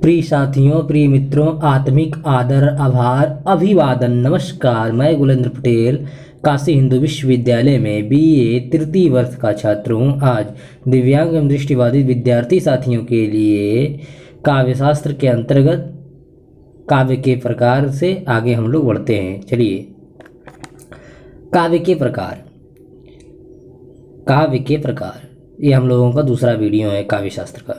प्रिय साथियों, प्रिय मित्रों, आत्मिक आदर, आभार, अभिवादन, नमस्कार। मैं गुलेंद्र पटेल काशी हिंदू विश्वविद्यालय में बीए तृतीय वर्ष का छात्र हूँ। आज दिव्यांग एवं दृष्टिबाधित विद्यार्थी साथियों के लिए काव्यशास्त्र के अंतर्गत काव्य के प्रकार से आगे हम लोग बढ़ते हैं। चलिए, काव्य के प्रकार ये हम लोगों का दूसरा वीडियो है काव्यशास्त्र का।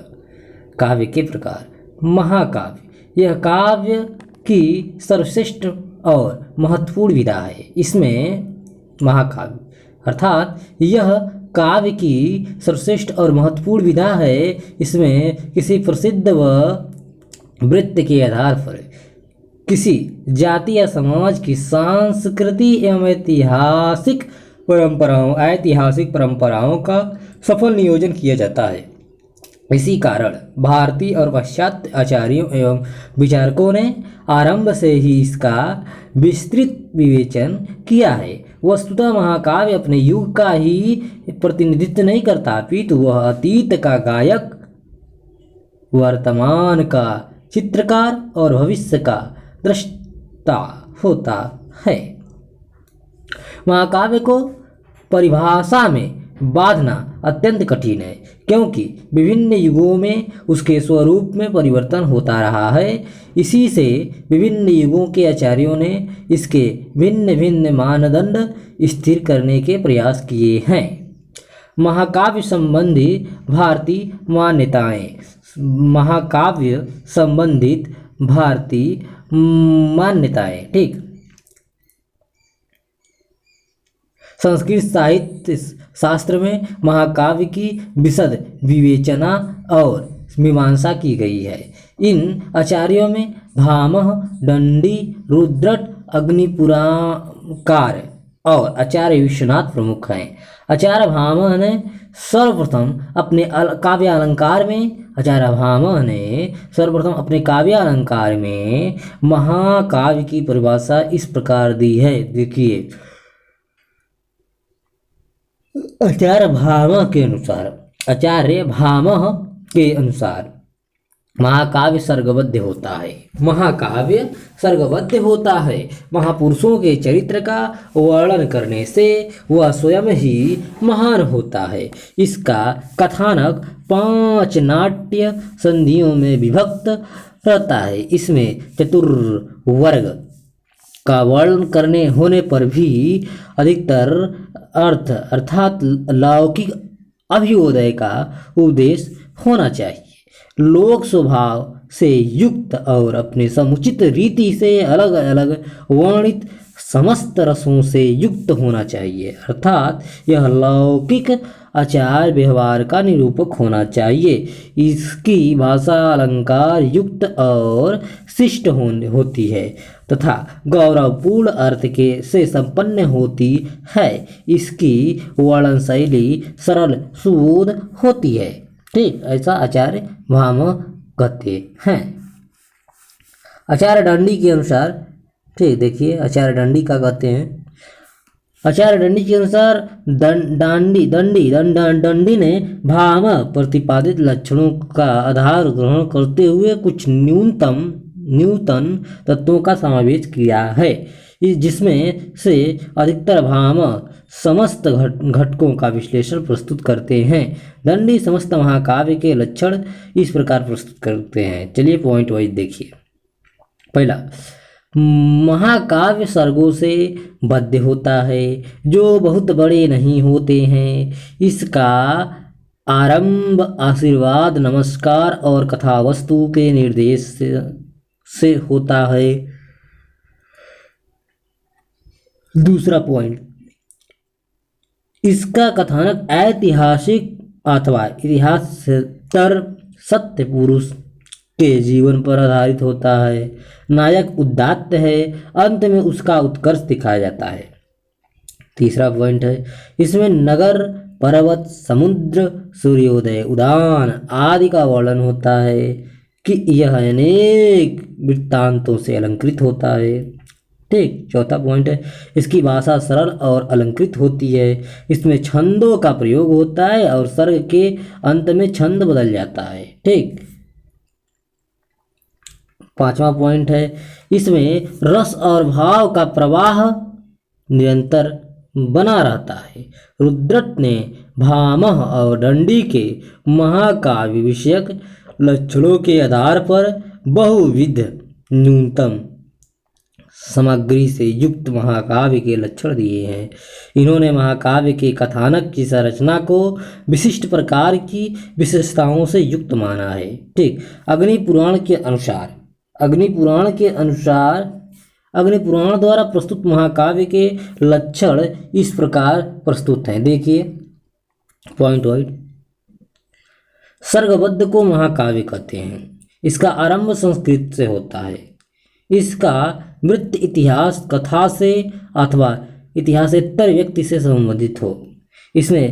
काव्य के प्रकार। महाकाव्य, यह काव्य की सर्वश्रेष्ठ और महत्वपूर्ण विधा है। इसमें महाकाव्य अर्थात यह काव्य की सर्वश्रेष्ठ और महत्वपूर्ण विधा है। इसमें किसी प्रसिद्ध व वृत्त के आधार पर किसी जाति या समाज की सांस्कृतिक एवं ऐतिहासिक परंपराओं का सफल नियोजन किया जाता है। इसी कारण भारतीय और पाश्चात्य आचार्यों एवं विचारकों ने आरंभ से ही इसका विस्तृत विवेचन किया है। वस्तुतः महाकाव्य अपने युग का ही प्रतिनिधित्व नहीं करता, अपितु वह अतीत का गायक, वर्तमान का चित्रकार और भविष्य का दृष्टा होता है। महाकाव्य को परिभाषा में बांधना अत्यंत कठिन है, क्योंकि विभिन्न युगों में उसके स्वरूप में परिवर्तन होता रहा है। इसी से विभिन्न युगों के आचार्यों ने इसके भिन्न भिन्न मानदंड स्थिर करने के प्रयास किए हैं। महाकाव्य संबंधी भारतीय मान्यताएं। महाकाव्य संबंधित भारतीय मान्यताएं। ठीक, संस्कृत साहित्य शास्त्र में महाकाव्य की विशद विवेचना और मीमांसा की गई है। इन आचार्यों में भामह, दंडी, रुद्रट, अग्निपुराकार और आचार्य विश्वनाथ प्रमुख हैं। आचार्य भामह ने सर्वप्रथम अपने काव्य अलंकार में महाकाव्य की परिभाषा इस प्रकार दी है। देखिए, आचार्य भामह के अनुसार महाकाव्य सर्गबद्ध होता है। महापुरुषों के चरित्र का वर्णन करने से वह स्वयं ही महान होता है। इसका कथानक 5 नाट्य संधियों में विभक्त रहता है। इसमें चतुर्वर्ग का वर्णन करने होने पर भी अधिकतर अर्थ अर्थात लौकिक अभ्युदय का उपदेश होना चाहिए। लोक स्वभाव से युक्त और अपने समुचित रीति से अलग अलग वर्णित समस्त रसों से युक्त होना चाहिए, अर्थात यह लौकिक आचार व्यवहार का निरूपक होना चाहिए। इसकी भाषा अलंकार युक्त और शिष्ट होती है तथा गौरवपूर्ण अर्थ के से संपन्न होती है। इसकी वर्णन शैली सरल सुबोध होती है। ठीक, ऐसा आचार्य भामह कहते हैं। आचार्य दंडी के अनुसार, ठीक, देखिए आचार्य दंडी का कहते हैं। आचार्य दंडी के अनुसार दंडी ने भामह प्रतिपादित लक्षणों का आधार ग्रहण करते हुए कुछ न्यूनतम तत्वों का समावेश किया है, जिसमें से अधिकतर भामह समस्त घटकों का विश्लेषण प्रस्तुत करते हैं। दंडी समस्त महाकाव्य के लक्षण इस प्रकार प्रस्तुत करते हैं। चलिए पॉइंट वाइज देखिए। पहला, महाकाव्य सर्गों से बद्ध होता है जो बहुत बड़े नहीं होते हैं। इसका आरंभ आशीर्वाद, नमस्कार और कथावस्तु के निर्देश से होता है। दूसरा पॉइंट, इसका कथानक ऐतिहासिक अथवा इतिहासतर सत्य पुरुष के जीवन पर आधारित होता है। नायक उदात्त है, अंत में उसका उत्कर्ष दिखाया जाता है। तीसरा पॉइंट है, इसमें नगर, पर्वत, समुद्र, सूर्योदय, उदान आदि का वर्णन होता है कि यह अनेक वृत्तांतों से अलंकृत होता है। ठीक, चौथा पॉइंट है, इसकी भाषा सरल और अलंकृत होती है। इसमें छंदों का प्रयोग होता है और सर्ग के अंत में छंद बदल जाता है। ठीक, 5वां पॉइंट है, इसमें रस और भाव का प्रवाह निरंतर बना रहता है। रुद्रट ने भामह और दंडी के महाकाव्य विषयक लक्षणों के आधार पर बहुविध न्यूनतम सामग्री से युक्त महाकाव्य के लक्षण दिए हैं। इन्होंने महाकाव्य के कथानक की संरचना को विशिष्ट प्रकार की विशेषताओं से युक्त माना है। ठीक, अग्निपुराण द्वारा प्रस्तुत महाकाव्य के लक्षण इस प्रकार प्रस्तुत हैं। देखिए पॉइंट वाइज। सर्गबद्ध को महाकाव्य कहते हैं। इसका आरंभ संस्कृत से होता है। इसका मृत इतिहास कथा से अथवा इतिहासेतर व्यक्ति से संबंधित हो। इसमें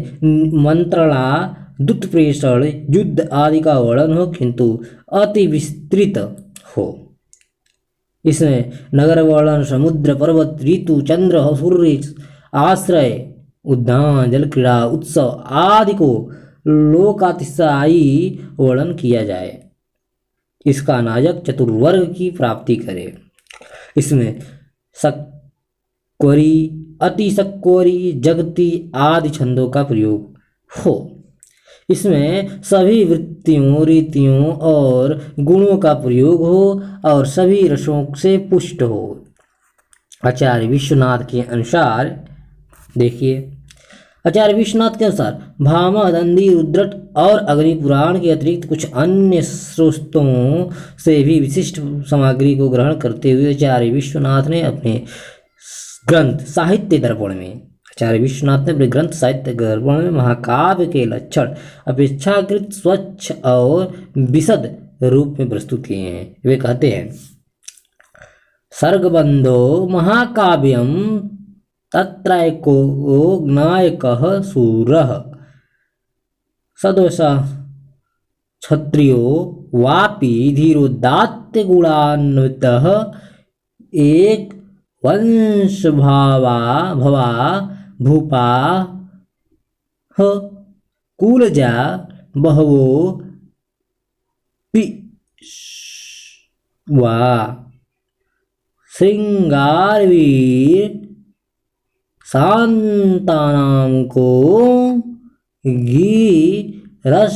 मंत्रणा, दूत प्रेषण, युद्ध आदि का वर्णन हो, किंतु अति विस्तृत हो। इसमें नगर वर्णन, समुद्र, पर्वत, ऋतु, चंद्र, सूर्य, आश्रय, उद्यान, जल क्रीड़ा, उत्सव आदि को लोकातिशयी वर्णन किया जाए। इसका नायक चतुर्वर्ग की प्राप्ति करे। इसमें सक्वरी, अति सक्वरी, जगती आदि छंदों का प्रयोग हो। इसमें सभी वृत्तियों, रीतियों और गुणों का प्रयोग हो और सभी रसों से पुष्ट हो। आचार्य विश्वनाथ के अनुसार, देखिए आचार्य विश्वनाथ के अनुसार भामह, दंडी, रुद्रट और अग्निपुराण के अतिरिक्त कुछ अन्य स्रोतों से भी विशिष्ट सामग्री को ग्रहण करते हुए आचार्य विश्वनाथ ने अपने ग्रंथ साहित्य दर्पण में महाकाव्य के लक्षण अपेक्षाकृत स्वच्छ और विशद रूप में प्रस्तुत किए हैं। वे कहते हैं, सर्गबन्धो महाकाव्यम तत्रैको नायकः शूरः सदोषः क्षत्रियो वापि धीरोदात्त गुणान्वितः एक वंशभावा भूपा कुलजा बहवो वा श्रृंगारवीर शांतानां को घी रस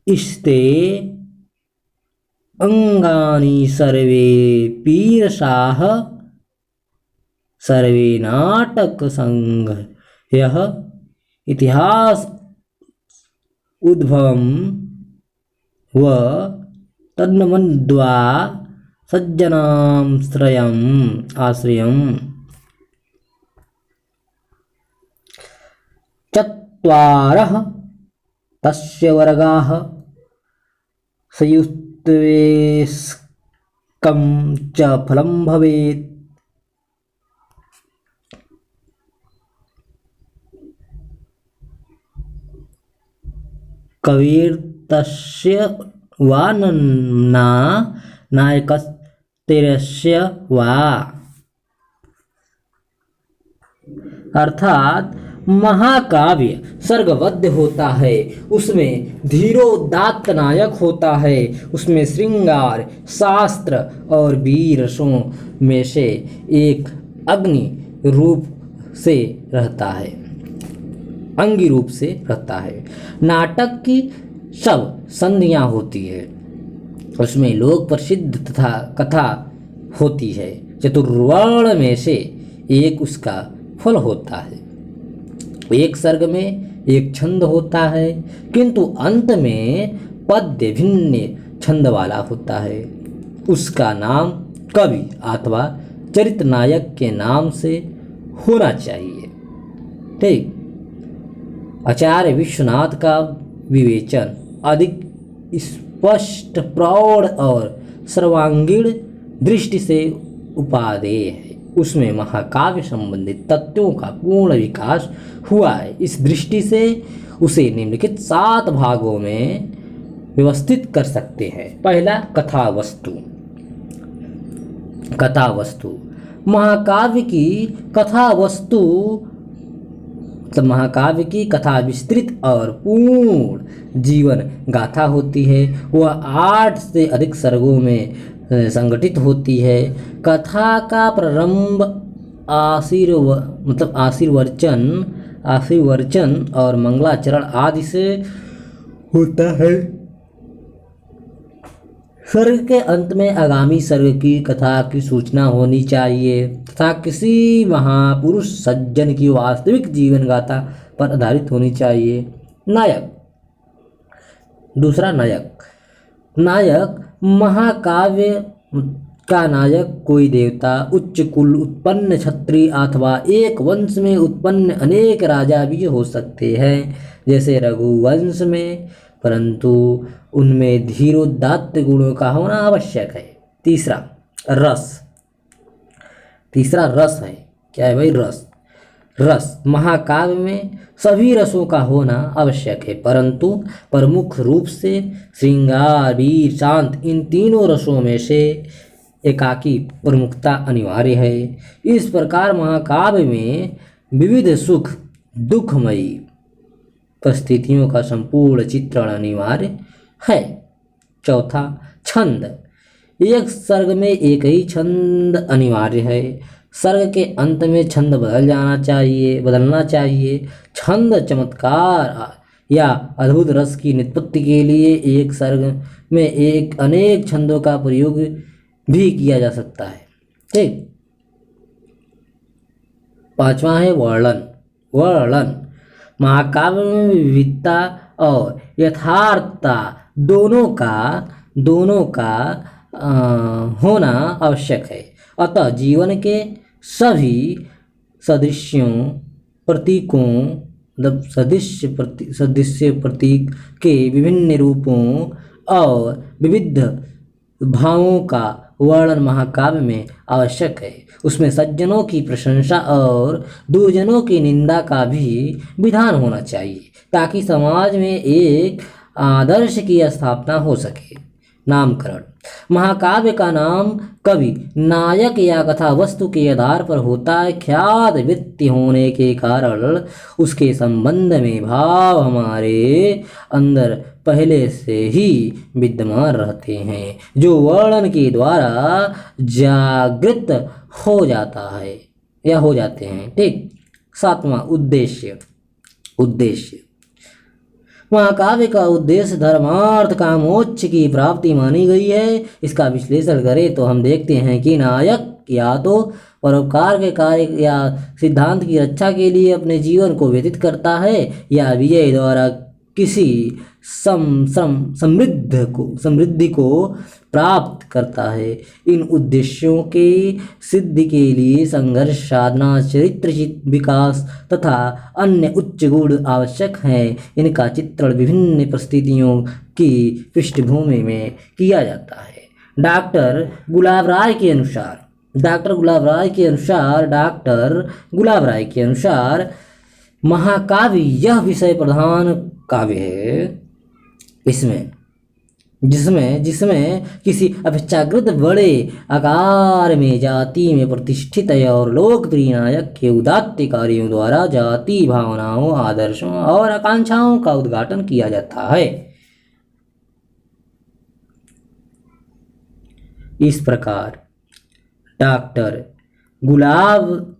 इष्टे अंगानि सर्वे पीरसाः सर्वे नाटक संघ यह इतिहास उद्भवम व तन्मन्द्वा सज्जनाश्रयम् आश्रयम् चत्वारः तस्य वर्गाः संयुक्तवेस्कं च फलं भवेत्। कविर्तस्य वा नायकस्तेरस्य वा। अर्थात महाकाव्य सर्गबद्ध होता है, उसमें धीरोदात्त नायक होता है, उसमें श्रृंगार, शास्त्र और वीर रसों में से एक अग्नि रूप से रहता है, अंगी रूप से रहता है। नाटक की सब संधियाँ होती है, उसमें लोक प्रसिद्ध तथा कथा होती है। चतुर्वर्ण में से एक उसका फल होता है। एक सर्ग में एक छंद होता है, किंतु अंत में पद्य भिन्न छंद वाला होता है। उसका नाम कवि अथवा चरित्र नायक के नाम से होना चाहिए। ठीक, आचार्य विश्वनाथ का विवेचन अधिक स्पष्ट, प्रौढ़ और सर्वांगीण दृष्टि से उपादेय है। उसमें महाकाव्य संबंधित तत्वों का पूर्ण विकास हुआ है। इस दृष्टि से उसे निम्नलिखित 7 भागों में व्यवस्थित कर सकते हैं। पहला, कथा वस्तु। कथा वस्तु महाकाव्य की कथा वस्तु मतलब महाकाव्य की कथा विस्तृत और पूर्ण जीवन गाथा होती है। वह 8 से अधिक सर्गों में संगठित होती है। कथा का प्रारंभ आशीर्वचन और मंगलाचरण आदि से होता है। सर्ग के अंत में आगामी सर्ग की कथा की सूचना होनी चाहिए तथा किसी महापुरुष सज्जन की वास्तविक जीवन गाथा पर आधारित होनी चाहिए। नायक। दूसरा, नायक महाकाव्य का नायक कोई देवता, उच्च कुल उत्पन्न क्षत्रिय अथवा एक वंश में उत्पन्न अनेक राजा भी हो सकते हैं, जैसे रघुवंश में, परंतु उनमें धीरोदात्त गुणों का होना आवश्यक है। तीसरा, रस है। क्या है भाई? रस महाकाव्य में सभी रसों का होना आवश्यक है, परंतु प्रमुख रूप से श्रृंगार, वीर, शांत, इन तीनों रसों में से एकाकी प्रमुखता अनिवार्य है। इस प्रकार महाकाव्य में विविध सुख दुखमयी परिस्थितियों का संपूर्ण चित्रण अनिवार्य है। चौथा, छंद। एक सर्ग में एक ही छंद अनिवार्य है। सर्ग के अंत में छंद बदलना चाहिए। छंद चमत्कार या अद्भुत रस की निष्पत्ति के लिए एक सर्ग में अनेक छंदों का प्रयोग भी किया जा सकता है। ठीक। पांचवा है वर्णन। महाकाव्य में विविधता और यथार्थता दोनों का होना आवश्यक है। अतः जीवन के सभी सदृश्यों प्रतीकों मतलब सदृश्य प्रतीक के विभिन्न रूपों और विविध भावों का वर्णन महाकाव्य में आवश्यक है। उसमें सज्जनों की प्रशंसा और दुर्जनों की निंदा का भी विधान होना चाहिए, ताकि समाज में एक आदर्श की स्थापना हो सके। नामकरण। महाकाव्य का नाम कवि, नायक या कथा वस्तु के आधार पर होता है। ख्यात व्यक्ति होने के कारण उसके संबंध में भाव हमारे अंदर पहले से ही विद्यमान रहते हैं, जो वर्णन के द्वारा जागृत हो जाता है या हो जाते हैं। ठीक। सातवां, उद्देश्य। महाकाव्य का उद्देश्य धर्मार्थ का मोक्ष की प्राप्ति मानी गई है। इसका विश्लेषण करें तो हम देखते हैं कि नायक या तो परोपकार के कार्य या सिद्धांत की रक्षा के लिए अपने जीवन को व्यतीत करता है, या विजय द्वारा किसी समृद्धि को प्राप्त करता है। इन उद्देश्यों के सिद्धि के लिए संघर्ष, साधना, चरित्र विकास तथा अन्य उच्च गुण आवश्यक हैं। इनका चित्रण विभिन्न परिस्थितियों की पृष्ठभूमि में किया जाता है। डॉक्टर गुलाब राय के अनुसार महाकाव्य यह विषय प्रधान काव्य है जिसमें किसी अपेक्षाकृत बड़े आकार में जाति में प्रतिष्ठित और लोकप्रिय नायक के उदात्त कार्यों द्वारा जाति भावनाओं, आदर्शों और आकांक्षाओं का उद्घाटन किया जाता है। इस प्रकार डॉक्टर गुलाब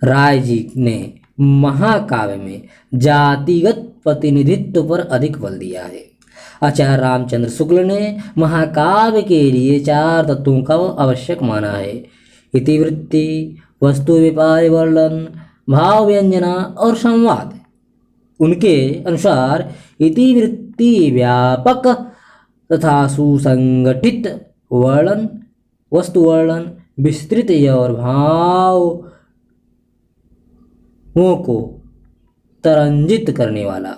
राय जी ने महाकाव्य में जातिगत प्रतिनिधित्व पर अधिक बल दिया है। आचार्य रामचंद्र शुक्ल ने महाकाव्य के लिए 4 तत्वों का आवश्यक माना है: इतिवृत्ति, वस्तु व्यापार वर्णन, भाव व्यंजना और संवाद। उनके अनुसार इतिवृत्ति व्यापक तथा सुसंगठित वर्णन, वस्तु वर्णन विस्तृत और भावों को तरंजित करने वाला,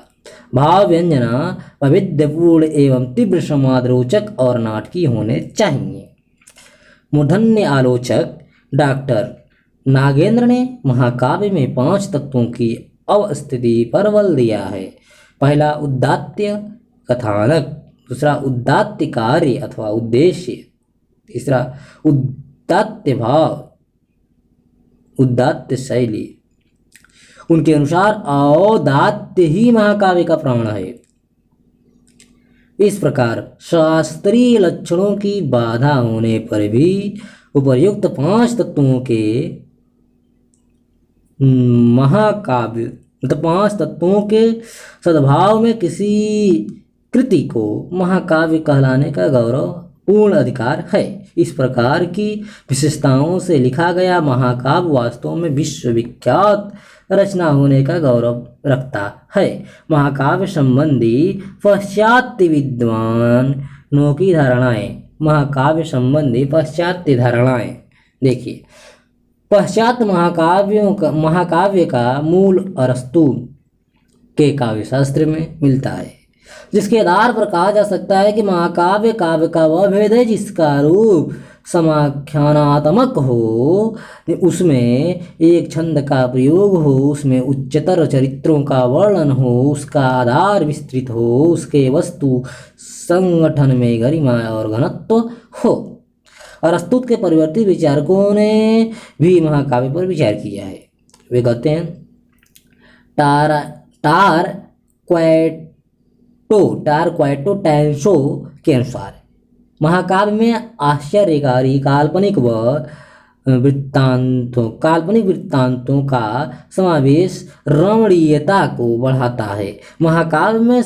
भाव व्यंजना वैविध्यपूर्ण एवं तीव्र संवाद रोचक और नाटकीय होने चाहिए। मूर्धन्य आलोचक डॉक्टर नागेंद्र ने महाकाव्य में 5 तत्वों की अवस्थिति पर बल दिया है। पहला उदात्त कथानक, दूसरा उदात्त कार्य अथवा उद्देश्य, तीसरा उदात्त भाव, उदात्त शैली, उनके अनुसार औदात्य ही महाकाव्य का प्राण है। इस प्रकार शास्त्रीय लक्षणों की बाधा होने पर भी उपर्युक्त 5 तत्वों के महाकाव्य मतलब 5 तत्वों के सद्भाव में किसी कृति को महाकाव्य कहलाने का गौरव पूर्ण अधिकार है। इस प्रकार की विशेषताओं से लिखा गया महाकाव्य वास्तव में विश्वविख्यात रचना होने का गौरव रखता है। महाकाव्य संबंधी पाश्चात्य विद्वानों की धारणाएं। महाकाव्य संबंधी पाश्चात्य धारणाएं देखिए, पाश्चात्य महाकाव्य का मूल अरस्तु के काव्यशास्त्र में मिलता है, जिसके आधार पर कहा जा सकता है कि महाकाव्य काव्य का वह भेद है जिसका रूप समाख्यानात्मक हो, उसमें एक छंद का प्रयोग हो, उसमें उच्चतर चरित्रों का वर्णन हो, उसका आधार विस्तृत हो, उसके वस्तु संगठन में गरिमा और घनत्व हो। अरस्तु के परिवर्ती विचारकों ने भी महाकाव्य पर विचार किया है। वे कहते हैं टार क्वाइटो टैंसो के अनुसार महाकाव्य में आश्चर्यकारी काल्पनिक वृत्तांतों का समावेश रमणीयता को बढ़ाता है। महाकाव्य में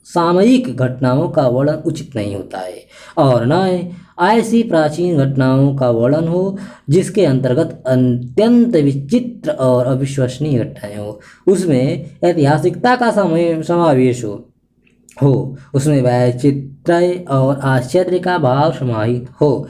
सामयिक घटनाओं का वर्णन उचित नहीं होता है और न ऐसी प्राचीन घटनाओं का वर्णन हो जिसके अंतर्गत अत्यंत विचित्र और अविश्वसनीय घटनाएं हो। उसमें ऐतिहासिकता का समावेश हो, उसमें वैचित्र्य और आश्चर्य का भाव समाहित हो।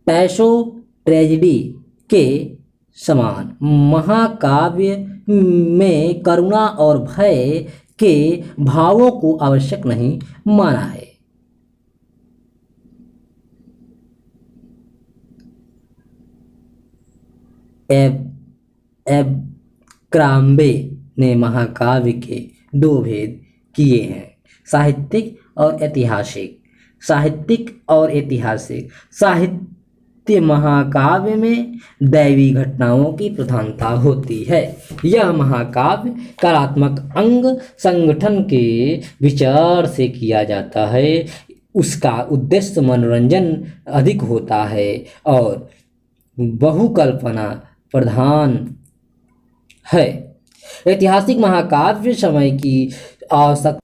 पैसो ट्रेजेडी के समान महाकाव्य में करुणा और भय के भावों को आवश्यक नहीं माना है। क्राम्बे ने महाकाव्य के 2 भेद किए हैं, साहित्यिक और ऐतिहासिक। साहित्य महाकाव्य में दैवी घटनाओं की प्रधानता होती है। यह महाकाव्य कलात्मक अंग संगठन के विचार से किया जाता है। उसका उद्देश्य मनोरंजन अधिक होता है और बहुकल्पना प्रधान है। ऐतिहासिक महाकाव्य समय की आवश्यकता